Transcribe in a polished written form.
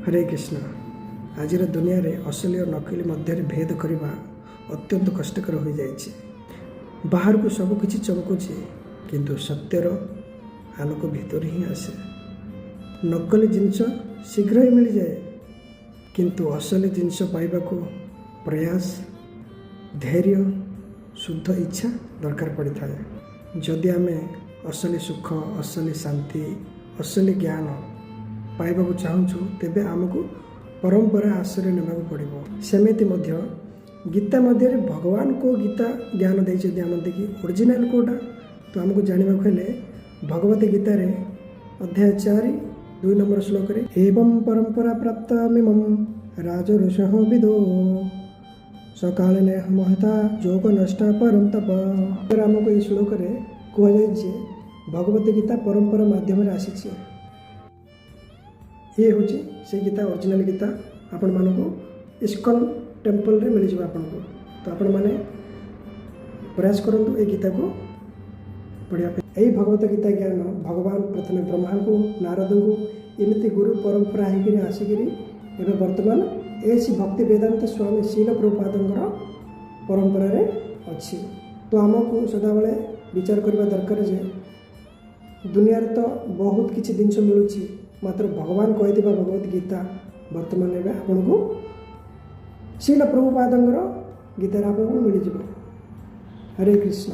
हरे कृष्ण। आज दुनिया रे असली और नकली मध्य भेद करने अत्यंत कष्टकर हो जाइए। बाहर को सबकि चमकुचे किंतु सत्यर आलोक भीतर ही आसे। नकली जिनस शीघ्र ही मिल जाए किंतु असली जिनस पाइबा को प्रयास, धैर्य, शुद्ध इच्छा दरकार पड़ी थाए। जदि आमे असली सुख, असली शांति, असली ज्ञान पाइबा को चाहूँ तेबे आमको परंपरा आश्रय नेबा पड़ो। सेमिति मध्य गीता मध्य भगवान को गीता ज्ञान देते आम देखिए ओरिजिनाल कोटा तो आमको जानवा हेले भगवत गीता रे अध्याय 4 2 श्लोक रे एवं परंपरा प्राप्त मिमं राजऋषि विदो सकाले महता जोग नष्ट परम तप। आमको ये श्लोक रे कहुए भगवत गीता परंपरा माध्यम आसी। ये हूँ से गीता ओरिजिनल गीता आपण मानक इस्कन टेम्पल रे मिल जाए आपन को। तो आपण माने प्रयास करूँ ये गीता को पढ़ा। यही भगवत गीता ज्ञान भगवान प्रथम ब्रह्मा को, नारद को एमती गुरु परंपरा होकर आसिक वर्तमान ऐसी भक्ति वेदांत स्वामी शील प्रभुपादर परंपरा रे अच्छी। तो आमको सदाबले विचार करने दरकार जे दुनिया तो बहुत किसी जिनस मिलूँ मात्र भगवान कही भगवत गीता वर्तमान में आपन को शील प्रभुपादर गीतार आपको मिल जाए। हरे कृष्ण।